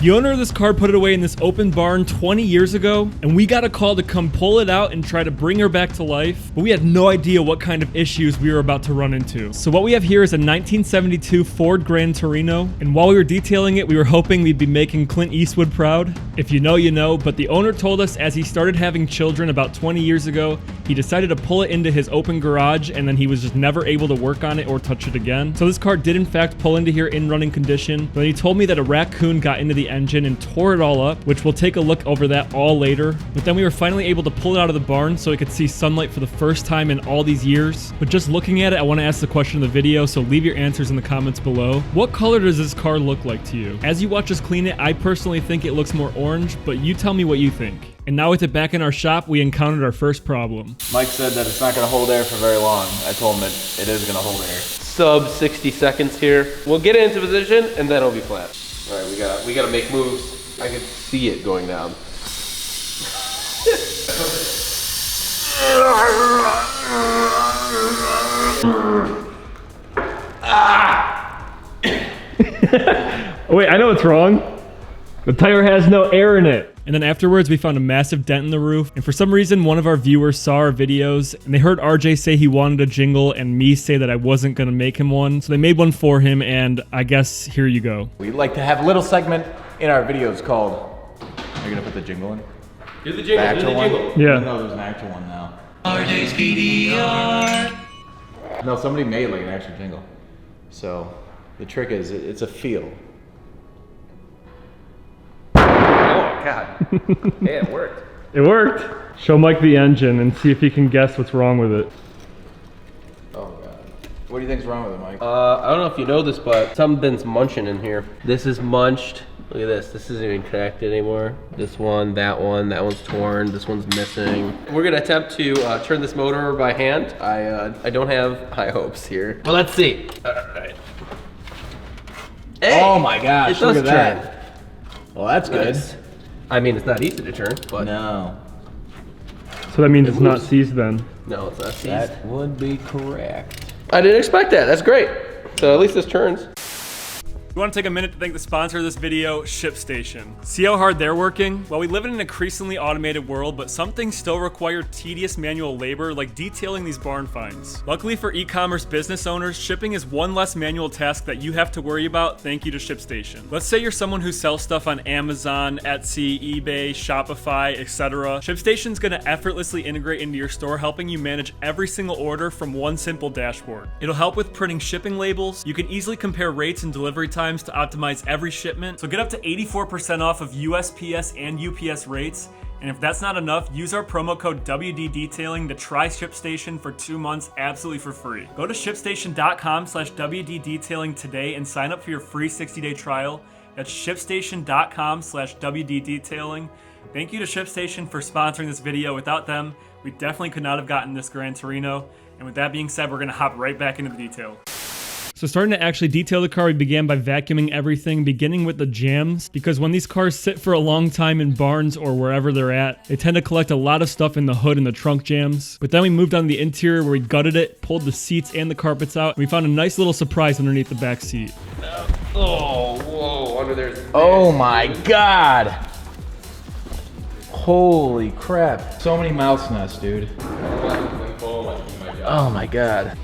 The owner of this car put it away in this open barn 20 years ago, and we got a call to come pull it out and try to bring her back to life, but we had no idea what kind of issues we were about to run into. So what we have here is a 1972 Ford Gran Torino, and while we were detailing it, we were hoping we'd be making Clint Eastwood proud. If you know, you know, but the owner told us as he started having children about 20 years ago, he decided to pull it into his open garage, and then he was just never able to work on it or touch it again. So this car did in fact pull into here in running condition, but he told me that a raccoon got into the engine and tore it all up, which we'll take a look over that all later. But then we were finally able to pull it out of the barn so it could see sunlight for the first time in all these years. But just looking at it, I want to ask the question of the video, so leave your answers in the comments below. What color does this car look like to you? As you watch us clean it, I personally think it looks more orange, but you tell me what you think. And now with it back in our shop, we encountered our first problem. Mike said that it's not going to hold air for very long. I told him it is going to hold air. Sub 60 seconds here. We'll get it into position and then it'll be flat. All right, we gotta make moves. I can see it going down. Wait, I know what's wrong. The tire has no air in it. And then afterwards, we found a massive dent in the roof. And for some reason, one of our viewers saw our videos and they heard RJ say he wanted a jingle and me say that I wasn't gonna make him one. So they made one for him, and I guess here you go. We like to have a little segment in our videos called, are you gonna put the jingle in? Do the jingle, do the jingle. Yeah. No, there's an actual one now. RJ's PDR. No, somebody made like an actual jingle. So the trick is, it's a feel. God. Yeah, it worked. It worked. Show Mike the engine and see if he can guess what's wrong with it. Oh God. What do you think's wrong with it, Mike? I don't know if you know this, but something's munching in here. This is munched. Look at this. This isn't even connected anymore. This one, that one's torn. This one's missing. We're gonna attempt to turn this motor over by hand. I don't have high hopes here. Well, let's see. All right. Hey, oh my gosh, look at that. Turn. Well, that's good. Nice. I mean, it's not easy to turn, but No. So that means it's not seized then. no, it's not seized. That would be correct. I didn't expect that. That's great. So at least this turns. We want to take a minute to thank the sponsor of this video, ShipStation. See how hard they're working? Well, we live in an increasingly automated world, but some things still require tedious manual labor, like detailing these barn finds. Luckily for e-commerce business owners, shipping is one less manual task that you have to worry about thank you to ShipStation. Let's say you're someone who sells stuff on Amazon, Etsy, eBay, Shopify, etc. ShipStation's gonna effortlessly integrate into your store, helping you manage every single order from one simple dashboard. It'll help with printing shipping labels. You can easily compare rates and delivery times to optimize every shipment. So get up to 84% off of USPS and UPS rates. And if that's not enough, use our promo code WD Detailing to try ShipStation for 2 months absolutely for free. Go to shipstation.com/WD Detailing today and sign up for your free 60-day trial. That's shipstation.com/WD Detailing. Thank you to ShipStation for sponsoring this video. Without them, we definitely could not have gotten this Gran Torino. And with that being said, we're gonna hop right back into the detail. So starting to actually detail the car, we began by vacuuming everything, beginning with the jams, because when these cars sit for a long time in barns or wherever they're at, they tend to collect a lot of stuff in the hood and the trunk jams. But then we moved on to the interior where we gutted it, pulled the seats and the carpets out, and we found a nice little surprise underneath the back seat. Oh, whoa, under there's... Oh my God. Holy crap. So many mouse nests, dude. Oh my God.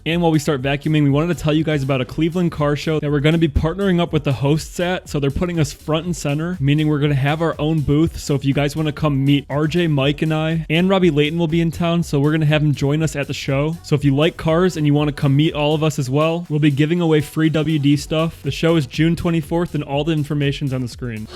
And while we start vacuuming, we wanted to tell you guys about a Cleveland car show that we're going to be partnering up with the hosts at. So they're putting us front and center, meaning we're going to have our own booth. So if you guys want to come meet RJ, Mike, and I, and Robbie Layton will be in town. So we're going to have him join us at the show. So if you like cars and you want to come meet all of us as well, we'll be giving away free WD stuff. The show is June 24th and all the information's on the screen.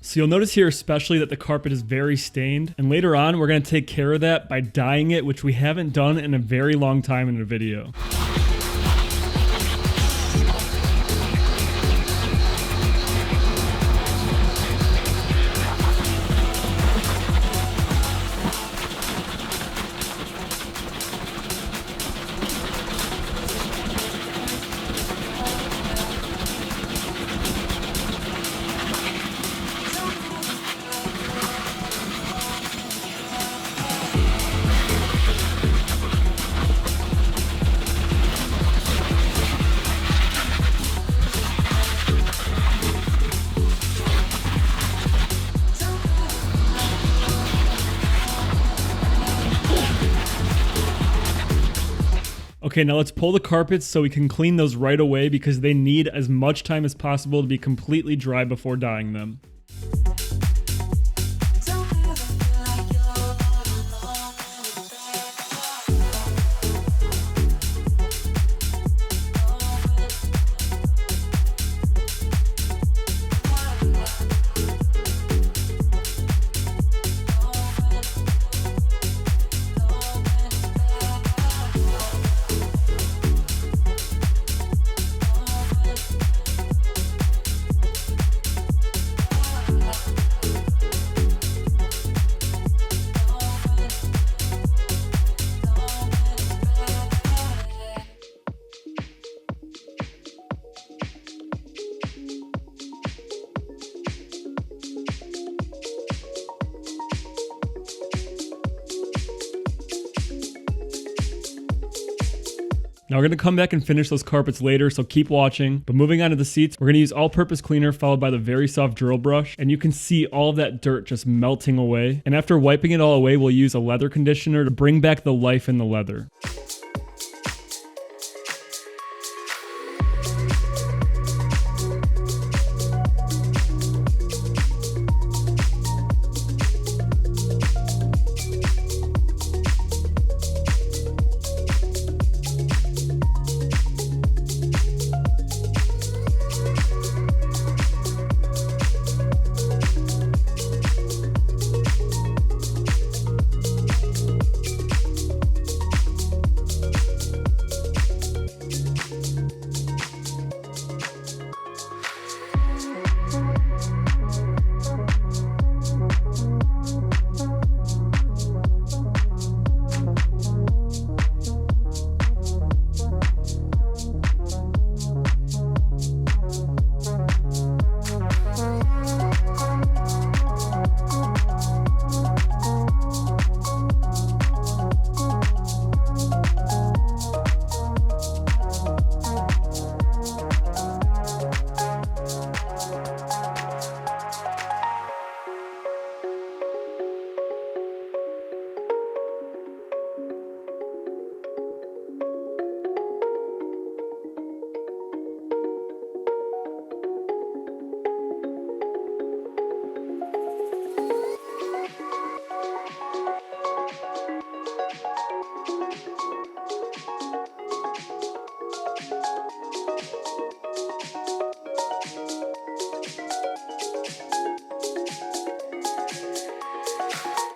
So you'll notice here especially that the carpet is very stained, and later on we're going to take care of that by dyeing it, which we haven't done in a very long time in a video. Okay, now let's pull the carpets so we can clean those right away because they need as much time as possible to be completely dry before dyeing them. Now we're going to come back and finish those carpets later, so keep watching. But moving on to the seats, we're going to use all-purpose cleaner followed by the very soft drill brush. And you can see all of that dirt just melting away. And after wiping it all away, we'll use a leather conditioner to bring back the life in the leather.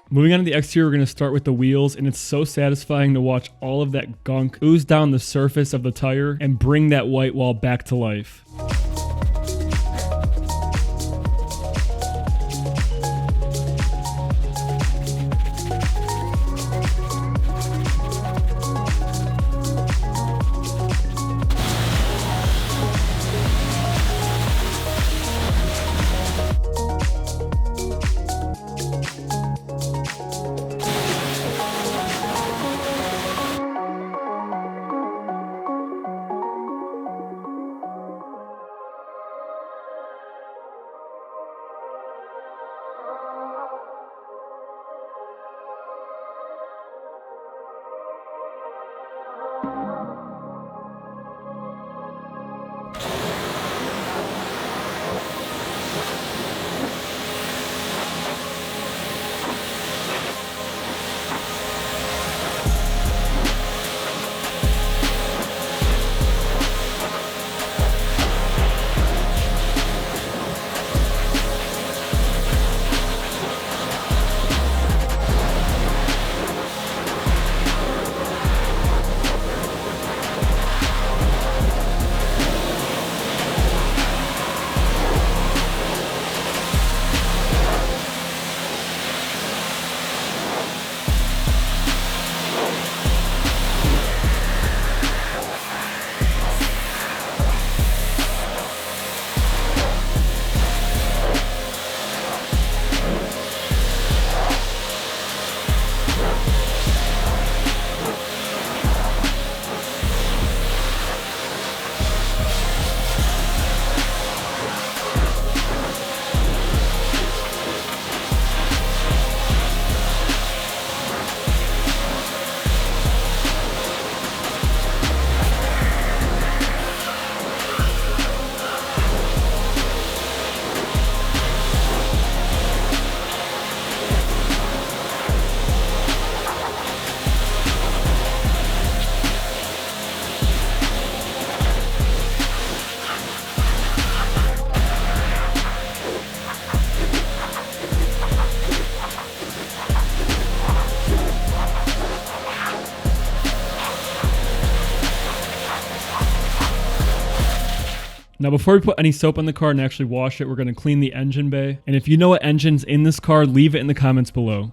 Moving on to the exterior, we're going to start with the wheels, and it's so satisfying to watch all of that gunk ooze down the surface of the tire and bring that white wall back to life. Now before we put any soap on the car and actually wash it, we're going to clean the engine bay. And if you know what engine's in this car, leave it in the comments below.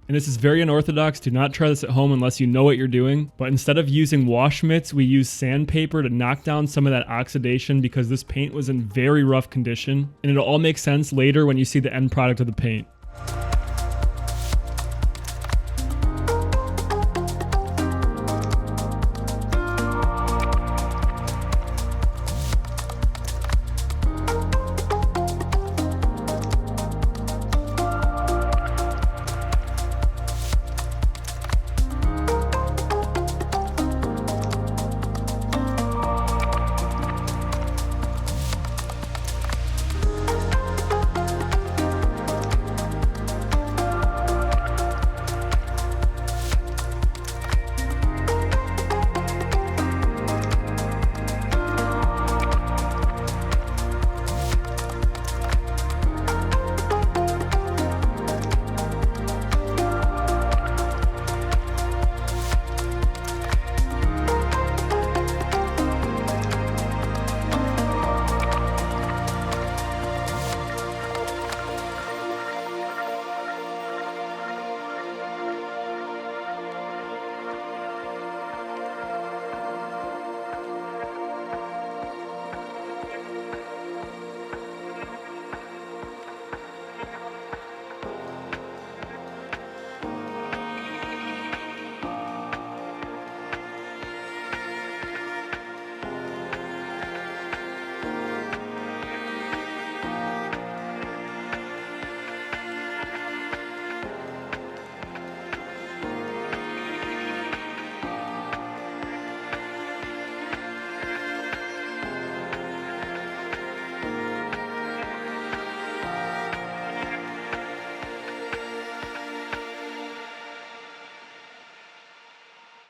And this is very unorthodox. Do not try this at home unless you know what you're doing. But instead of using wash mitts, we use sandpaper to knock down some of that oxidation because this paint was in very rough condition. And it'll all make sense later when you see the end product of the paint.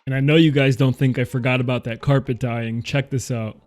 And I know you guys don't think I forgot about that carpet dyeing. Check this out.